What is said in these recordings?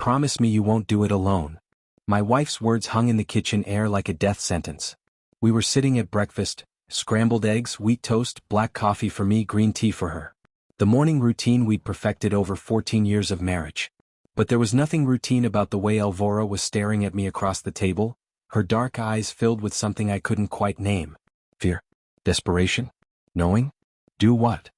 promise me you won't do it alone." My wife's words hung in the kitchen air like a death sentence. We were sitting at breakfast, scrambled eggs, wheat toast, black coffee for me, green tea for her. The morning routine we'd perfected over 14 years of marriage. But there was nothing routine about the way Elvora was staring at me across the table, her dark eyes filled with something I couldn't quite name. Fear? Desperation? Knowing? Do what?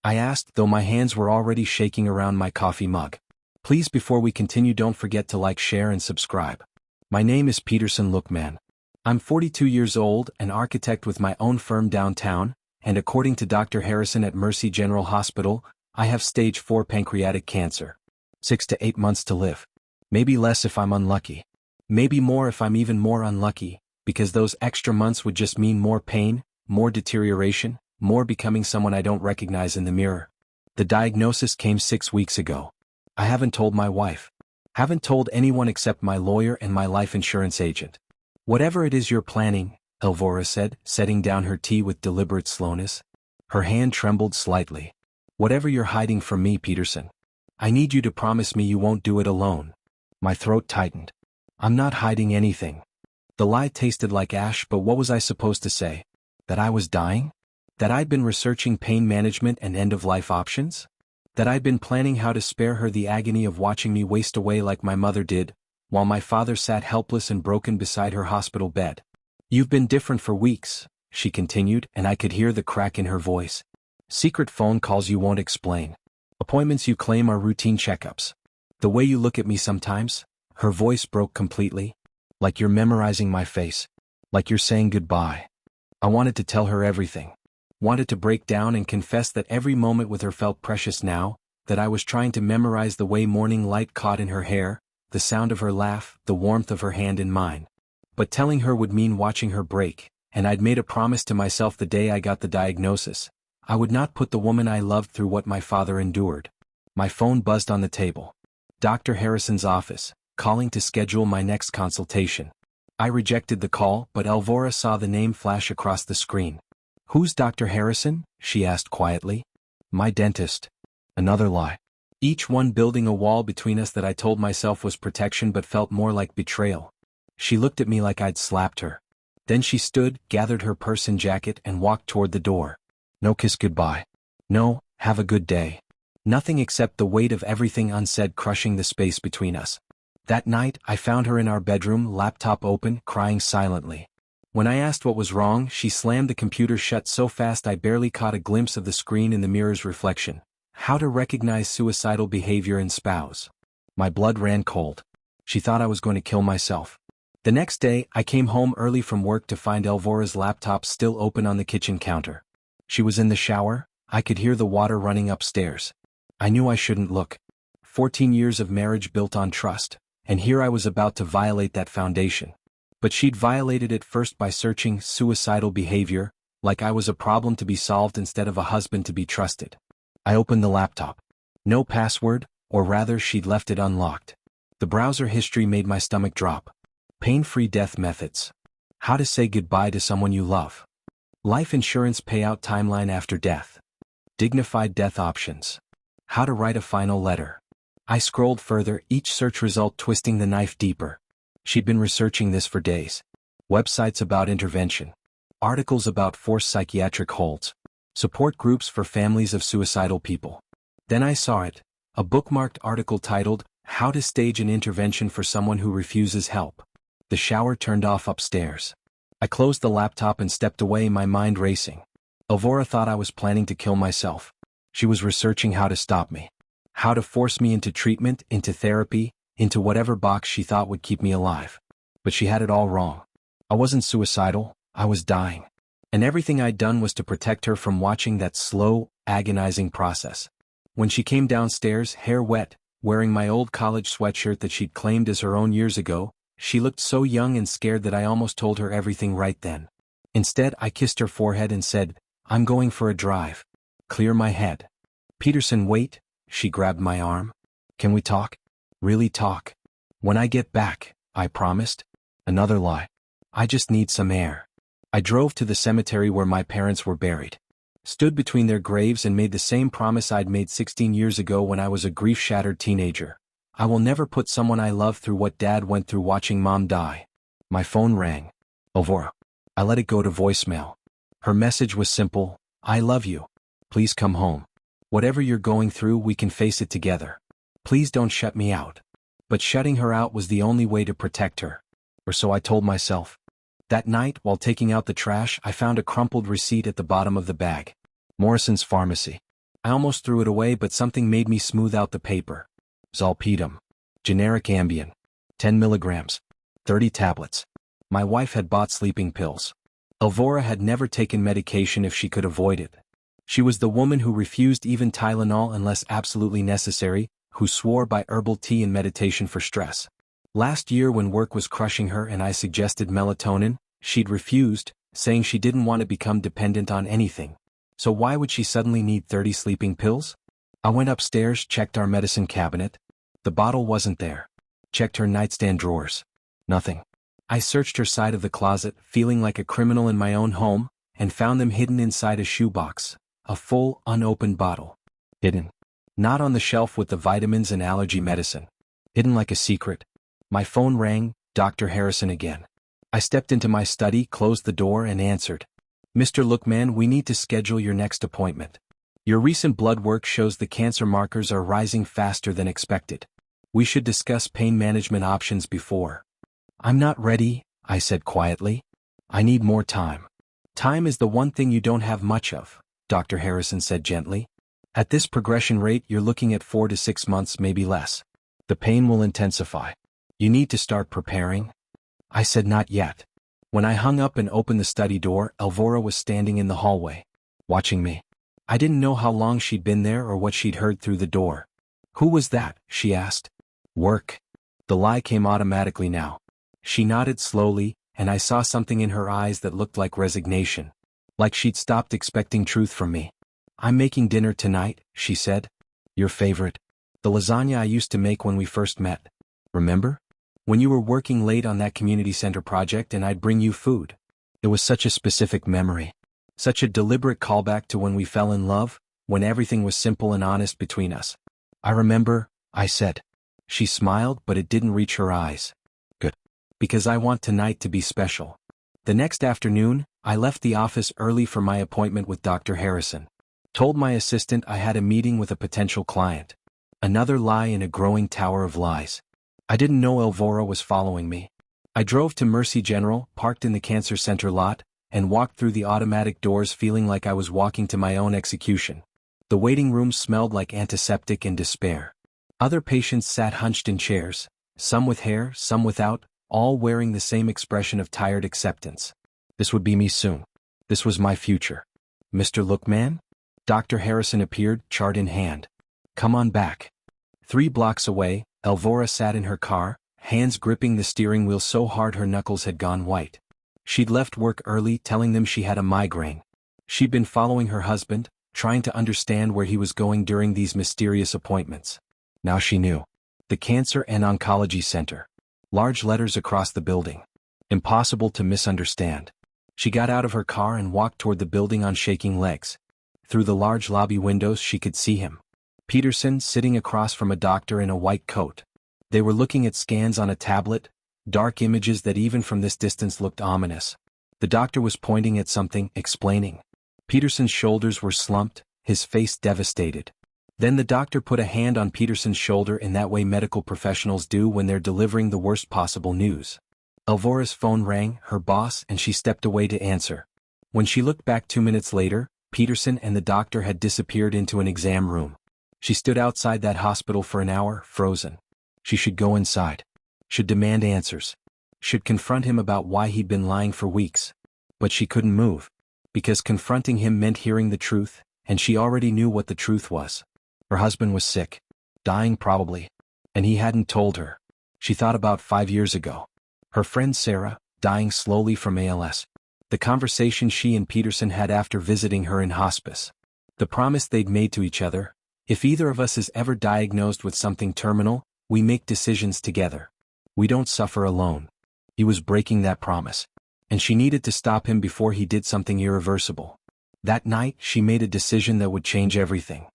I asked, though my hands were already shaking around my coffee mug. Please, before we continue, don't forget to like, share and subscribe. My name is Peterson Lookman. I'm 42 years old, an architect with my own firm downtown, and according to Dr. Harrison at Mercy General Hospital, I have stage 4 pancreatic cancer. 6 to 8 months to live. Maybe less if I'm unlucky. Maybe more if I'm even more unlucky, because those extra months would just mean more pain, more deterioration, more becoming someone I don't recognize in the mirror. The diagnosis came 6 weeks ago. I haven't told my wife. Haven't told anyone except my lawyer and my life insurance agent. "Whatever it is you're planning," Elvora said, setting down her tea with deliberate slowness. Her hand trembled slightly. "Whatever you're hiding from me, Peterson. I need you to promise me you won't do it alone." My throat tightened. "I'm not hiding anything." The lie tasted like ash, but what was I supposed to say? That I was dying? That I'd been researching pain management and end-of-life options? That I'd been planning how to spare her the agony of watching me waste away like my mother did, while my father sat helpless and broken beside her hospital bed? "You've been different for weeks," she continued, and I could hear the crack in her voice. "Secret phone calls you won't explain. Appointments you claim are routine checkups. The way you look at me sometimes," her voice broke completely, "like you're memorizing my face. Like you're saying goodbye." I wanted to tell her everything. Wanted to break down and confess that every moment with her felt precious now, that I was trying to memorize the way morning light caught in her hair, the sound of her laugh, the warmth of her hand in mine. But telling her would mean watching her break, and I'd made a promise to myself the day I got the diagnosis. I would not put the woman I loved through what my father endured. My phone buzzed on the table. Dr. Harrison's office, calling to schedule my next consultation. I rejected the call, but Elvora saw the name flash across the screen. "Who's Dr. Harrison?" she asked quietly. "My dentist." Another lie. Each one building a wall between us that I told myself was protection but felt more like betrayal. She looked at me like I'd slapped her. Then she stood, gathered her purse and jacket, and walked toward the door. No kiss goodbye. No, have a good day. Nothing except the weight of everything unsaid crushing the space between us. That night, I found her in our bedroom, laptop open, crying silently. When I asked what was wrong, she slammed the computer shut so fast I barely caught a glimpse of the screen in the mirror's reflection. How to recognize suicidal behavior in spouse. My blood ran cold. She thought I was going to kill myself. The next day, I came home early from work to find Elvora's laptop still open on the kitchen counter. She was in the shower. I could hear the water running upstairs. I knew I shouldn't look. 14 years of marriage built on trust, and here I was about to violate that foundation. But she'd violated it first by searching suicidal behavior, like I was a problem to be solved instead of a husband to be trusted. I opened the laptop. No password, or rather she'd left it unlocked. The browser history made my stomach drop. Pain-free death methods. How to say goodbye to someone you love. Life insurance payout timeline after death. Dignified death options. How to write a final letter. I scrolled further, each search result twisting the knife deeper. She'd been researching this for days. Websites about intervention. Articles about forced psychiatric holds. Support groups for families of suicidal people. Then I saw it, a bookmarked article titled, "How to Stage an Intervention for Someone Who Refuses Help." The shower turned off upstairs. I closed the laptop and stepped away, my mind racing. Elvora thought I was planning to kill myself. She was researching how to stop me. How to force me into treatment, into therapy, into whatever box she thought would keep me alive. But she had it all wrong. I wasn't suicidal, I was dying. And everything I'd done was to protect her from watching that slow, agonizing process. When she came downstairs, hair wet, wearing my old college sweatshirt that she'd claimed as her own years ago, she looked so young and scared that I almost told her everything right then. Instead, I kissed her forehead and said, "I'm going for a drive. Clear my head." "Peterson, wait," she grabbed my arm. "Can we talk? Really talk? When I get back, I promised." Another lie. "I just need some air." I drove to the cemetery where my parents were buried. Stood between their graves and made the same promise I'd made 16 years ago when I was a grief-shattered teenager. I will never put someone I love through what Dad went through watching Mom die. My phone rang. Elvora. I let it go to voicemail. Her message was simple: I love you. Please come home. Whatever you're going through, we can face it together. Please don't shut me out. But shutting her out was the only way to protect her. Or so I told myself. That night, while taking out the trash, I found a crumpled receipt at the bottom of the bag. Morrison's Pharmacy. I almost threw it away, but something made me smooth out the paper. Zolpidem. Generic Ambien. 10 milligrams. 30 tablets. My wife had bought sleeping pills. Elvora had never taken medication if she could avoid it. She was the woman who refused even Tylenol unless absolutely necessary, who swore by herbal tea and meditation for stress. Last year, when work was crushing her and I suggested melatonin, she'd refused, saying she didn't want to become dependent on anything. So why would she suddenly need 30 sleeping pills? I went upstairs, checked our medicine cabinet. The bottle wasn't there. Checked her nightstand drawers. Nothing. I searched her side of the closet, feeling like a criminal in my own home, and found them hidden inside a shoebox, a full, unopened bottle. Hidden. Not on the shelf with the vitamins and allergy medicine. Hidden like a secret. My phone rang, Dr. Harrison again. I stepped into my study, closed the door, and answered. Mr. Lookman, we need to schedule your next appointment. Your recent blood work shows the cancer markers are rising faster than expected. We should discuss pain management options before. I'm not ready, I said quietly. I need more time. Time is the one thing you don't have much of, Dr. Harrison said gently. At this progression rate, you're looking at 4 to 6 months, maybe less. The pain will intensify. You need to start preparing. I said not yet. When I hung up and opened the study door, Elvora was standing in the hallway, watching me. I didn't know how long she'd been there or what she'd heard through the door. Who was that? She asked. Work. The lie came automatically now. She nodded slowly, and I saw something in her eyes that looked like resignation. Like she'd stopped expecting truth from me. I'm making dinner tonight, she said. Your favorite. The lasagna I used to make when we first met. Remember? When you were working late on that community center project and I'd bring you food. It was such a specific memory. Such a deliberate callback to when we fell in love, when everything was simple and honest between us. I remember, I said. She smiled, but it didn't reach her eyes. Good. Because I want tonight to be special. The next afternoon, I left the office early for my appointment with Dr. Harrison. Told my assistant I had a meeting with a potential client. Another lie in a growing tower of lies. I didn't know Elvora was following me. I drove to Mercy General, parked in the cancer center lot, and walked through the automatic doors feeling like I was walking to my own execution. The waiting room smelled like antiseptic and despair. Other patients sat hunched in chairs, some with hair, some without, all wearing the same expression of tired acceptance. This would be me soon. This was my future. Mr. Lookman? Dr. Harrison appeared, chart in hand. Come on back. 3 blocks away, Elvora sat in her car, hands gripping the steering wheel so hard her knuckles had gone white. She'd left work early, telling them she had a migraine. She'd been following her husband, trying to understand where he was going during these mysterious appointments. Now she knew. The Cancer and Oncology Center. Large letters across the building. Impossible to misunderstand. She got out of her car and walked toward the building on shaking legs. Through the large lobby windows she could see him. Peterson sitting across from a doctor in a white coat. They were looking at scans on a tablet, dark images that even from this distance looked ominous. The doctor was pointing at something, explaining. Peterson's shoulders were slumped, his face devastated. Then the doctor put a hand on Peterson's shoulder in that way medical professionals do when they're delivering the worst possible news. Elvora's phone rang, her boss, and she stepped away to answer. When she looked back 2 minutes later, Peterson and the doctor had disappeared into an exam room. She stood outside that hospital for an hour, frozen. She should go inside. Should demand answers. Should confront him about why he'd been lying for weeks. But she couldn't move. Because confronting him meant hearing the truth, and she already knew what the truth was. Her husband was sick. Dying probably. And he hadn't told her. She thought about 5 years ago. Her friend Sarah, dying slowly from ALS. The conversation she and Peterson had after visiting her in hospice. The promise they'd made to each other. If either of us is ever diagnosed with something terminal, we make decisions together. We don't suffer alone. He was breaking that promise. And she needed to stop him before he did something irreversible. That night, she made a decision that would change everything.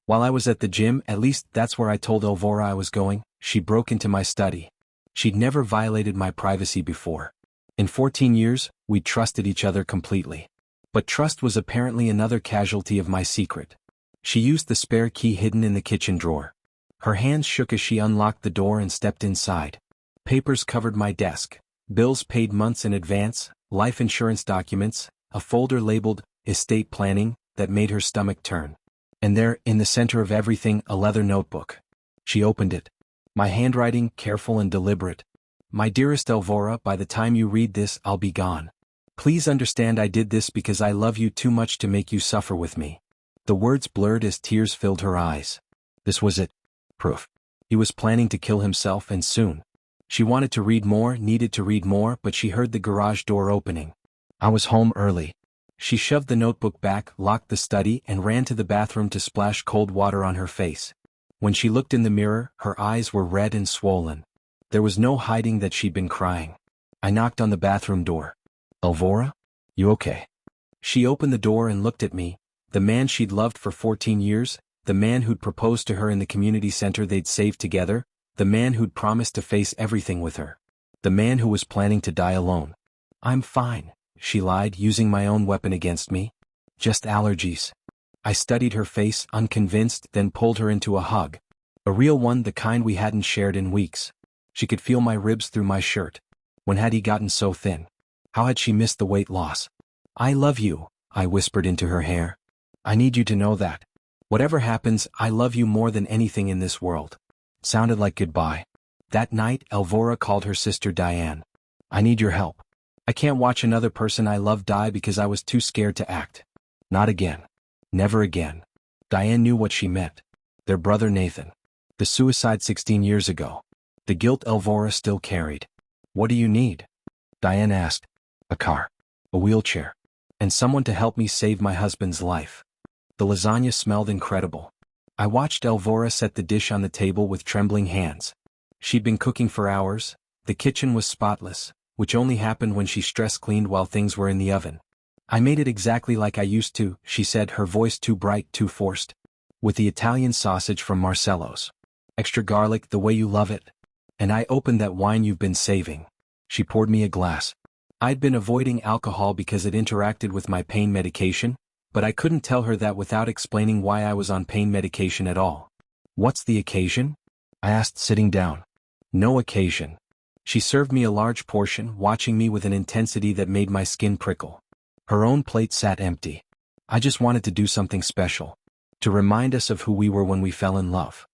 While I was at the gym, at least that's where I told Elvora I was going, She broke into my study. She'd never violated my privacy before. In 14 years, we'd trusted each other completely. But trust was apparently another casualty of my secret. She used the spare key hidden in the kitchen drawer. Her hands shook as she unlocked the door and stepped inside. Papers covered my desk. Bills paid months in advance, life insurance documents, a folder labeled estate planning that made her stomach turn. And there, in the center of everything, a leather notebook. She opened it. My handwriting, careful and deliberate. My dearest Elvora, by the time you read this, I'll be gone. Please understand I did this because I love you too much to make you suffer with me. The words blurred as tears filled her eyes. This was it. Proof. He was planning to kill himself, and soon. She wanted to read more, needed to read more, but she heard the garage door opening. I was home early. She shoved the notebook back, locked the study, and ran to the bathroom to splash cold water on her face. When she looked in the mirror, her eyes were red and swollen. There was no hiding that she'd been crying. I knocked on the bathroom door. Elvora? You okay? She opened the door and looked at me, the man she'd loved for 14 years, the man who'd proposed to her in the community center they'd saved together, the man who'd promised to face everything with her. The man who was planning to die alone. I'm fine, she lied, using my own weapon against me. Just allergies. I studied her face, unconvinced, then pulled her into a hug. A real one, the kind we hadn't shared in weeks. She could feel my ribs through my shirt. When had he gotten so thin? How had she missed the weight loss? I love you, I whispered into her hair. I need you to know that. Whatever happens, I love you more than anything in this world. Sounded like goodbye. That night, Elvora called her sister Diane. I need your help. I can't watch another person I love die because I was too scared to act. Not again. Never again. Diane knew what she meant. Their brother Nathan. The suicide 16 years ago. The guilt Elvora still carried. What do you need? Diane asked. A car. A wheelchair. And someone to help me save my husband's life. The lasagna smelled incredible. I watched Elvora set the dish on the table with trembling hands. She'd been cooking for hours. The kitchen was spotless, which only happened when she stress cleaned while things were in the oven. I made it exactly like I used to, she said, her voice too bright, too forced. With the Italian sausage from Marcello's. Extra garlic, the way you love it. And I opened that wine you've been saving. She poured me a glass. I'd been avoiding alcohol because it interacted with my pain medication, but I couldn't tell her that without explaining why I was on pain medication at all. What's the occasion? I asked, sitting down. No occasion. She served me a large portion, watching me with an intensity that made my skin prickle. Her own plate sat empty. I just wanted to do something special. To remind us of who we were when we fell in love.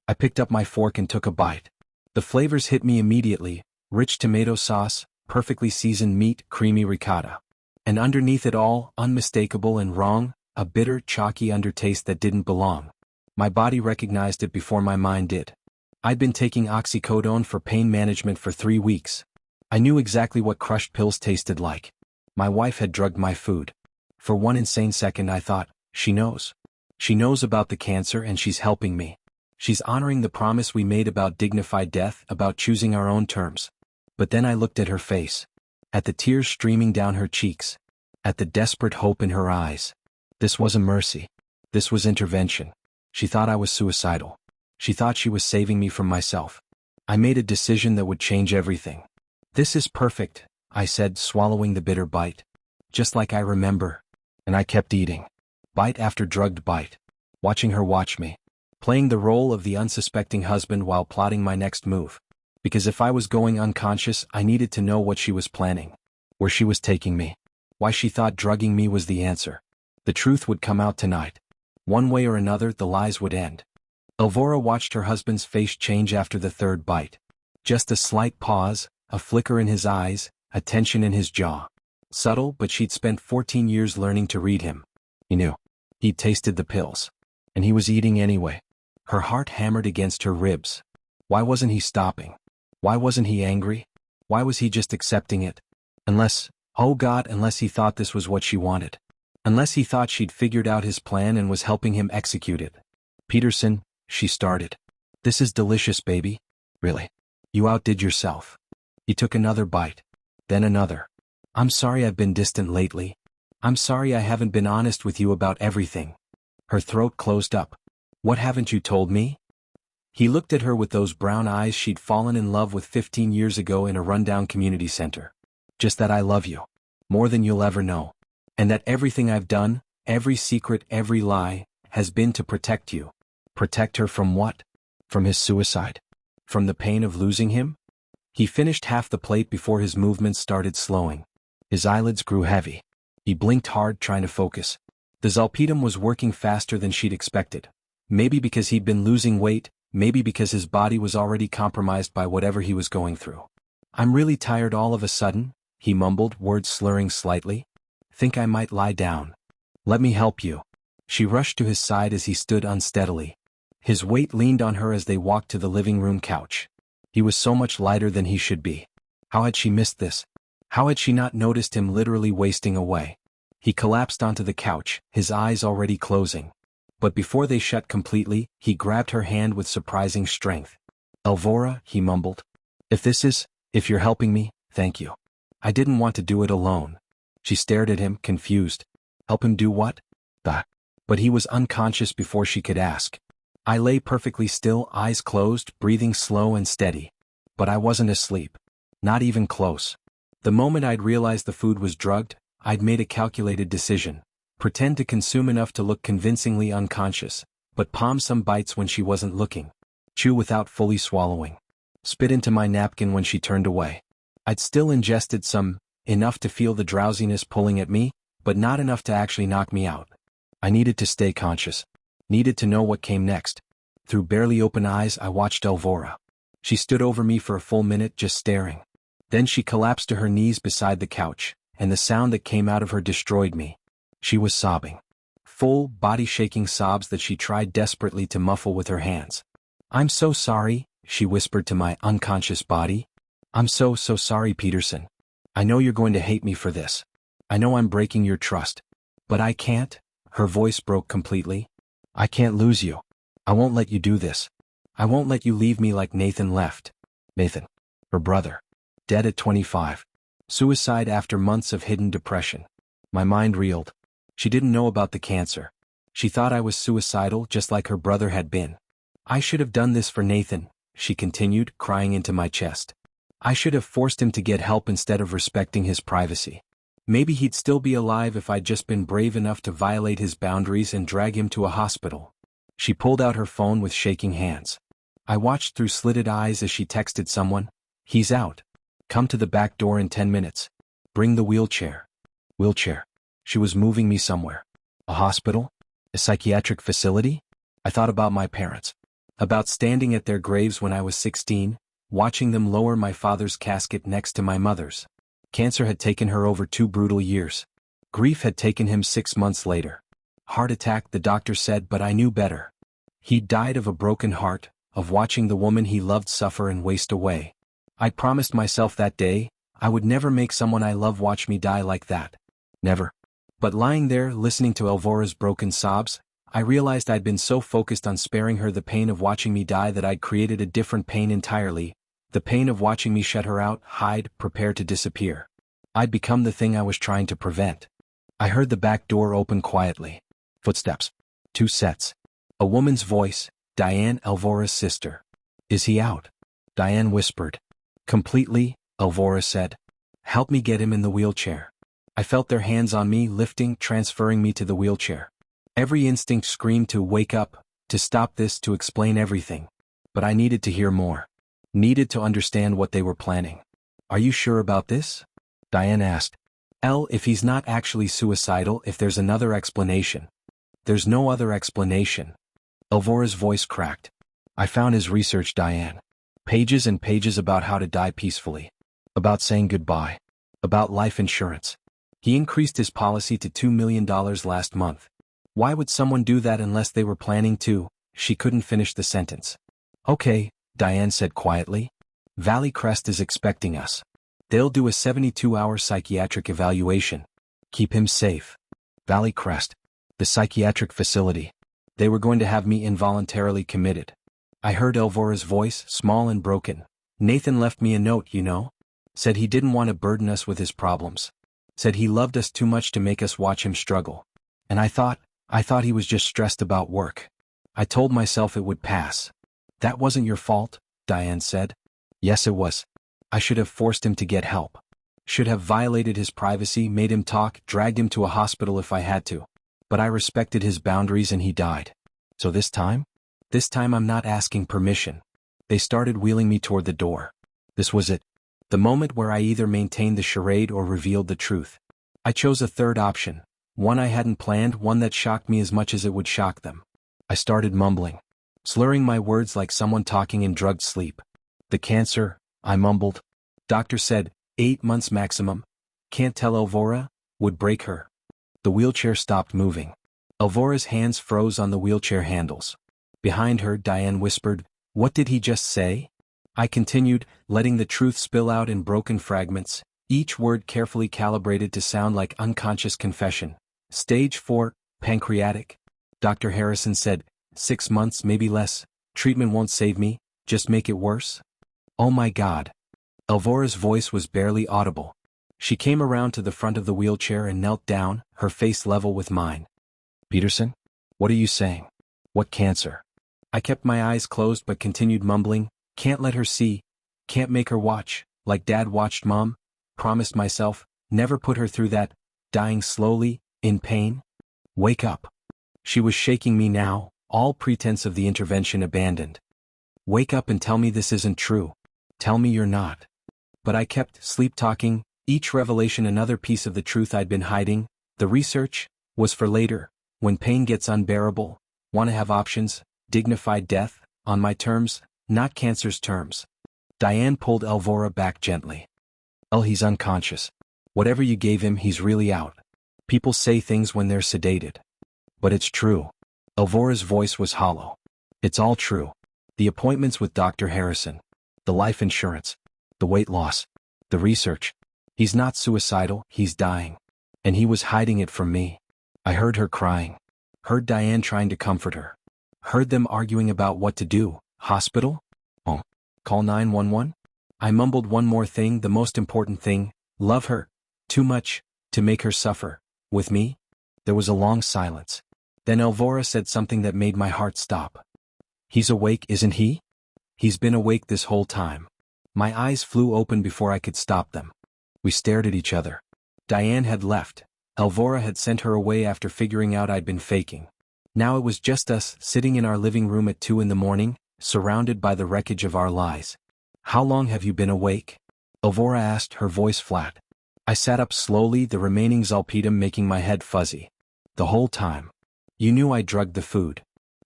I picked up my fork and took a bite. The flavors hit me immediately, rich tomato sauce, perfectly seasoned meat, creamy ricotta. And underneath it all, unmistakable and wrong, a bitter, chalky undertaste that didn't belong. My body recognized it before my mind did. I'd been taking oxycodone for pain management for 3 weeks. I knew exactly what crushed pills tasted like. My wife had drugged my food. For one insane second I thought, she knows. She knows about the cancer and she's helping me. She's honoring the promise we made about dignified death, about choosing our own terms. But then I looked at her face. At the tears streaming down her cheeks. At the desperate hope in her eyes. This wasn't mercy. This was intervention. She thought I was suicidal. She thought she was saving me from myself. I made a decision that would change everything. This is perfect, I said, swallowing the bitter bite. Just like I remember. And I kept eating. Bite after drugged bite. Watching her watch me. Playing the role of the unsuspecting husband while plotting my next move. Because if I was going unconscious, I needed to know what she was planning. Where she was taking me. Why she thought drugging me was the answer. The truth would come out tonight. One way or another, the lies would end. Elvora watched her husband's face change after the third bite. Just a slight pause, a flicker in his eyes, a tension in his jaw. Subtle, but she'd spent 14 years learning to read him. He knew. He'd tasted the pills. And he was eating anyway. Her heart hammered against her ribs. Why wasn't he stopping? Why wasn't he angry? Why was he just accepting it? Unless, oh God, unless he thought this was what she wanted. Unless he thought she'd figured out his plan and was helping him execute it. Peterson, she started. This is delicious, baby. Really. You outdid yourself. He took another bite. Then another. I'm sorry I've been distant lately. I'm sorry I haven't been honest with you about everything. Her throat closed up. What haven't you told me? He looked at her with those brown eyes she'd fallen in love with 15 years ago in a rundown community center. Just that I love you. More than you'll ever know. And that everything I've done, every secret, every lie, has been to protect you. Protect her from what? From his suicide. From the pain of losing him? He finished half the plate before his movements started slowing. His eyelids grew heavy. He blinked hard, trying to focus. The Zolpidem was working faster than she'd expected. Maybe because he'd been losing weight, maybe because his body was already compromised by whatever he was going through. I'm really tired all of a sudden, he mumbled, words slurring slightly. Think I might lie down. Let me help you. She rushed to his side as he stood unsteadily. His weight leaned on her as they walked to the living room couch. He was so much lighter than he should be. How had she missed this? How had she not noticed him literally wasting away? He collapsed onto the couch, his eyes already closing. But before they shut completely, he grabbed her hand with surprising strength. Elvora, he mumbled. If you're helping me, thank you. I didn't want to do it alone. She stared at him, confused. Help him do what? But he was unconscious before she could ask. I lay perfectly still, eyes closed, breathing slow and steady. But I wasn't asleep. Not even close. The moment I'd realized the food was drugged, I'd made a calculated decision. Pretend to consume enough to look convincingly unconscious, but palm some bites when she wasn't looking. Chew without fully swallowing. Spit into my napkin when she turned away. I'd still ingested some, enough to feel the drowsiness pulling at me, but not enough to actually knock me out. I needed to stay conscious. Needed to know what came next. Through barely open eyes, I watched Elvora. She stood over me for a full minute just staring. Then she collapsed to her knees beside the couch, and the sound that came out of her destroyed me. She was sobbing. Full, body-shaking sobs that she tried desperately to muffle with her hands. I'm so sorry, she whispered to my unconscious body. I'm so sorry, Peterson. I know you're going to hate me for this. I know I'm breaking your trust. But I can't. Her voice broke completely. I can't lose you. I won't let you do this. I won't let you leave me like Nathan left. Nathan. Her brother. Dead at 25. Suicide after months of hidden depression. My mind reeled. She didn't know about the cancer. She thought I was suicidal just like her brother had been. I should have done this for Nathan, she continued, crying into my chest. I should have forced him to get help instead of respecting his privacy. Maybe he'd still be alive if I'd just been brave enough to violate his boundaries and drag him to a hospital. She pulled out her phone with shaking hands. I watched through slitted eyes as she texted someone. He's out. Come to the back door in 10 minutes. Bring the wheelchair. Wheelchair. She was moving me somewhere. A hospital? A psychiatric facility? I thought about my parents. About standing at their graves when I was 16, watching them lower my father's casket next to my mother's. Cancer had taken her over 2 brutal years. Grief had taken him 6 months later. Heart attack, the doctor said, but I knew better. He'd died of a broken heart, of watching the woman he loved suffer and waste away. I promised myself that day, I would never make someone I love watch me die like that. Never. But lying there, listening to Elvora's broken sobs, I realized I'd been so focused on sparing her the pain of watching me die that I'd created a different pain entirely, the pain of watching me shut her out, hide, prepare to disappear. I'd become the thing I was trying to prevent. I heard the back door open quietly. Footsteps. 2 sets. A woman's voice, Diane, Elvora's sister. Is he out? Diane whispered. Completely, Elvora said. Help me get him in the wheelchair. I felt their hands on me, lifting, transferring me to the wheelchair. Every instinct screamed to wake up, to stop this, to explain everything. But I needed to hear more. Needed to understand what they were planning. Are you sure about this? Diane asked. If he's not actually suicidal, if there's another explanation. There's no other explanation. Elvora's voice cracked. I found his research, Diane. Pages and pages about how to die peacefully. About saying goodbye. About life insurance. He increased his policy to $2 million last month. Why would someone do that unless they were planning to? She couldn't finish the sentence. Okay, Diane said quietly. Valley Crest is expecting us. They'll do a 72-hour psychiatric evaluation. Keep him safe. Valley Crest. The psychiatric facility. They were going to have me involuntarily committed. I heard Elvora's voice, small and broken. Nathan left me a note, you know. Said he didn't want to burden us with his problems. Said he loved us too much to make us watch him struggle. And I thought he was just stressed about work. I told myself it would pass. "That wasn't your fault," Diane said. "Yes, it was. I should have forced him to get help. Should have violated his privacy, made him talk, dragged him to a hospital if I had to. But I respected his boundaries and he died. So this time? This time I'm not asking permission." They started wheeling me toward the door. This was it. The moment where I either maintained the charade or revealed the truth. I chose a third option, one I hadn't planned, one that shocked me as much as it would shock them. I started mumbling, slurring my words like someone talking in drugged sleep. "The cancer," I mumbled. "Doctor said, 8 months maximum. Can't tell Elvora, would break her." The wheelchair stopped moving. Elvora's hands froze on the wheelchair handles. Behind her, Diane whispered, "What did he just say?" I continued, letting the truth spill out in broken fragments, each word carefully calibrated to sound like unconscious confession. "Stage 4, pancreatic. Dr. Harrison said, 6 months, maybe less. Treatment won't save me, just make it worse." Oh my God. Elvora's voice was barely audible. She came around to the front of the wheelchair and knelt down, her face level with mine. "Peterson? What are you saying? What cancer?" I kept my eyes closed but continued mumbling, "Can't let her see. Can't make her watch, like Dad watched Mom. Promised myself, never put her through that. Dying slowly, in pain. Wake up." She was shaking me now, all pretense of the intervention abandoned. "Wake up and tell me this isn't true. Tell me you're not." But I kept sleep-talking, each revelation another piece of the truth I'd been hiding. The research was for later, when pain gets unbearable. Want to have options, dignified death, on my terms, not cancer's terms. Diane pulled Elvora back gently. "Oh, he's unconscious. Whatever you gave him, he's really out. People say things when they're sedated. But it's true." Elvora's voice was hollow. "It's all true. The appointments with Dr. Harrison. The life insurance. The weight loss. The research. He's not suicidal, he's dying. And he was hiding it from me." I heard her crying. Heard Diane trying to comfort her. Heard them arguing about what to do. Hospital? Oh. Call 911? I mumbled one more thing, the most important thing. Love her. Too much. To make her suffer. With me? There was a long silence. Then Elvora said something that made my heart stop. "He's awake, isn't he?" "He's been awake this whole time." My eyes flew open before I could stop them. We stared at each other. Diane had left. Elvora had sent her away after figuring out I'd been faking. Now it was just us, sitting in our living room at 2 in the morning, surrounded by the wreckage of our lies. "How long have you been awake?" Elvora asked, her voice flat. I sat up slowly, the remaining zolpidem making my head fuzzy. "The whole time. You knew I drugged the food.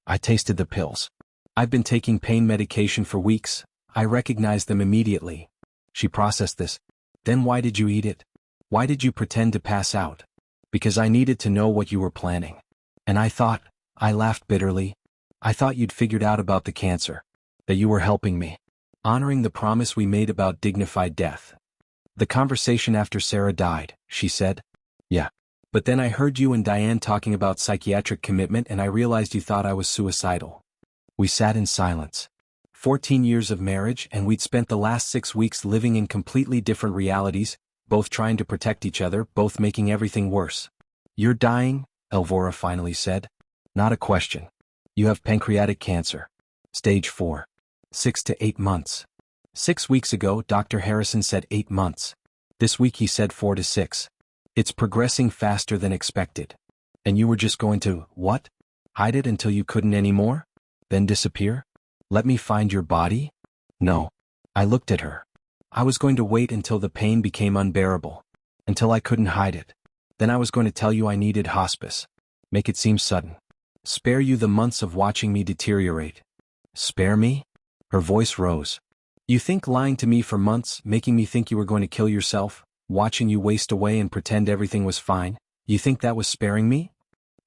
I tasted the pills. I've been taking pain medication for weeks. I recognized them immediately." She processed this. "Then why did you eat it? Why did you pretend to pass out?" "Because I needed to know what you were planning. And I laughed bitterly. "I thought you'd figured out about the cancer. That you were helping me. Honoring the promise we made about dignified death." "The conversation after Sarah died," she said. "Yeah. But then I heard you and Diane talking about psychiatric commitment and I realized you thought I was suicidal." We sat in silence. 14 years of marriage and we'd spent the last 6 weeks living in completely different realities, both trying to protect each other, both making everything worse. "You're dying," Elvora finally said. "Not a question. You have pancreatic cancer. Stage 4. 6 to 8 months. 6 weeks ago, Dr. Harrison said 8 months. This week he said 4 to 6. It's progressing faster than expected. And you were just going to, what? Hide it until you couldn't anymore? Then disappear? Let me find your body? No." I looked at her. "I was going to wait until the pain became unbearable. Until I couldn't hide it. Then I was going to tell you I needed hospice. Make it seem sudden. Spare you the months of watching me deteriorate." "Spare me?" Her voice rose. "You think lying to me for months, making me think you were going to kill yourself, watching you waste away and pretend everything was fine, you think that was sparing me?"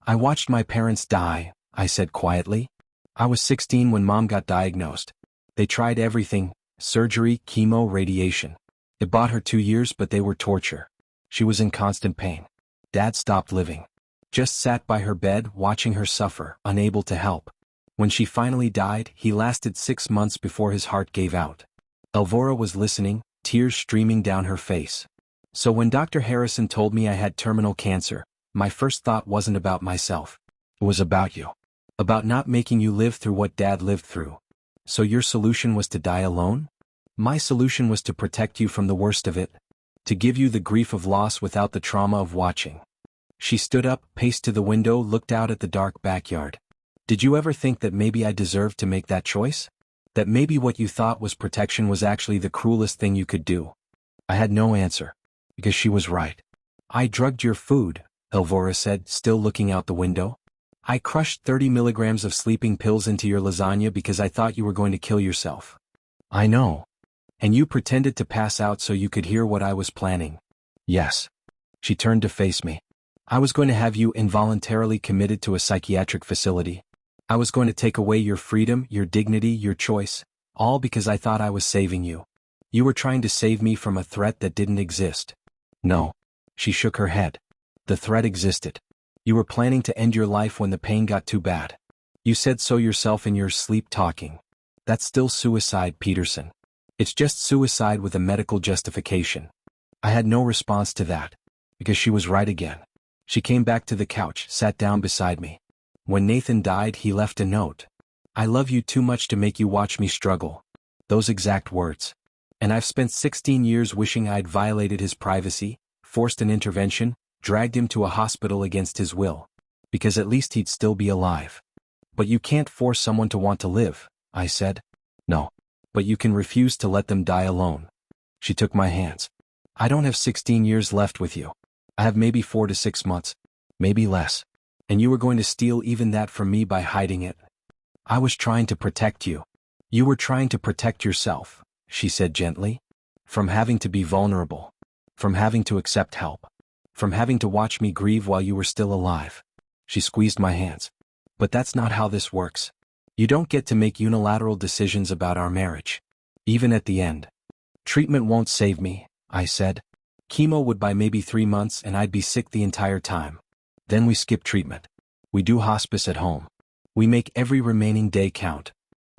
"I watched my parents die," I said quietly. "I was 16 when Mom got diagnosed. They tried everything, surgery, chemo, radiation. It bought her 2 years but they were torture. She was in constant pain. Dad stopped living. Just sat by her bed watching her suffer, unable to help. When she finally died, he lasted 6 months before his heart gave out." Elvora was listening, tears streaming down her face. "So when Dr. Harrison told me I had terminal cancer, my first thought wasn't about myself. It was about you. About not making you live through what Dad lived through. So your solution was to die alone? My solution was to protect you from the worst of it. To give you the grief of loss without the trauma of watching. She stood up, paced to the window, looked out at the dark backyard. Did you ever think that maybe I deserved to make that choice? That maybe what you thought was protection was actually the cruelest thing you could do? I had no answer. Because she was right. I drugged your food, Elvora said, still looking out the window. I crushed 30 milligrams of sleeping pills into your lasagna because I thought you were going to kill yourself. I know. And you pretended to pass out so you could hear what I was planning. Yes. She turned to face me. I was going to have you involuntarily committed to a psychiatric facility. I was going to take away your freedom, your dignity, your choice, all because I thought I was saving you. You were trying to save me from a threat that didn't exist. No. She shook her head. The threat existed. You were planning to end your life when the pain got too bad. You said so yourself in your sleep talking. That's still suicide, Peterson. It's just suicide with a medical justification. I had no response to that. Because she was right again. She came back to the couch, sat down beside me. When Nathan died, he left a note. I love you too much to make you watch me struggle. Those exact words. And I've spent 16 years wishing I'd violated his privacy, forced an intervention, dragged him to a hospital against his will. Because at least he'd still be alive. But you can't force someone to want to live, I said. No. But you can refuse to let them die alone. She took my hands. I don't have 16 years left with you. I have maybe 4 to 6 months. Maybe less. And you were going to steal even that from me by hiding it. I was trying to protect you. You were trying to protect yourself, she said gently. From having to be vulnerable. From having to accept help. From having to watch me grieve while you were still alive. She squeezed my hands. But that's not how this works. You don't get to make unilateral decisions about our marriage. Even at the end. Treatment won't save me, I said. Chemo would by maybe 3 months and I'd be sick the entire time. Then we skip treatment. We do hospice at home. We make every remaining day count.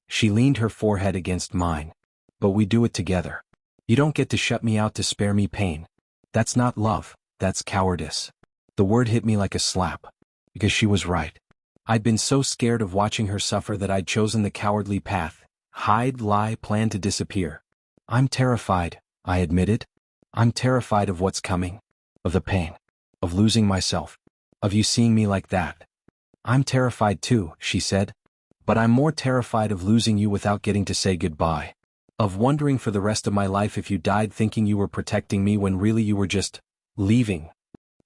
She leaned her forehead against mine. But we do it together. You don't get to shut me out to spare me pain. That's not love, that's cowardice. The word hit me like a slap. Because she was right. I'd been so scared of watching her suffer that I'd chosen the cowardly path. Hide, lie, plan to disappear. I'm terrified, I admitted. I'm terrified of what's coming. Of the pain. Of losing myself. Of you seeing me like that. I'm terrified too, she said. But I'm more terrified of losing you without getting to say goodbye. Of wondering for the rest of my life if you died thinking you were protecting me when really you were just leaving.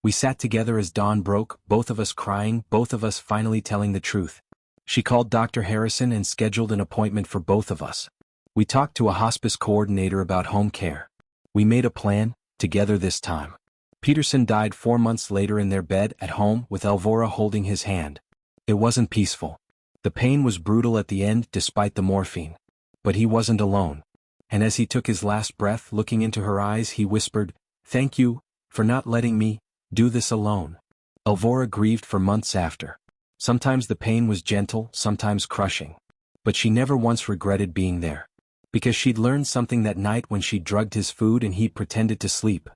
We sat together as dawn broke, both of us crying, both of us finally telling the truth. She called Dr. Harrison and scheduled an appointment for both of us. We talked to a hospice coordinator about home care. We made a plan, together this time. Peterson died 4 months later in their bed at home with Elvora holding his hand. It wasn't peaceful. The pain was brutal at the end despite the morphine. But he wasn't alone. And as he took his last breath, looking into her eyes, he whispered, "Thank you for not letting me do this alone." Elvora grieved for months after. Sometimes the pain was gentle, sometimes crushing. But she never once regretted being there. Because she'd learned something that night when she drugged his food and he pretended to sleep.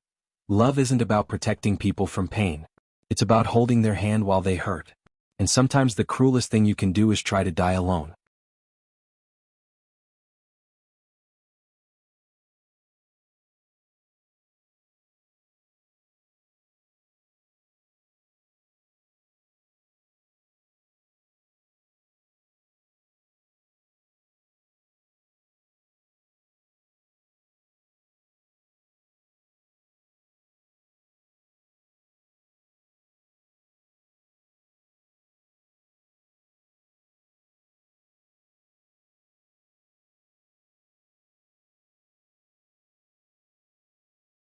Love isn't about protecting people from pain. It's about holding their hand while they hurt. And sometimes the cruelest thing you can do is try to die alone.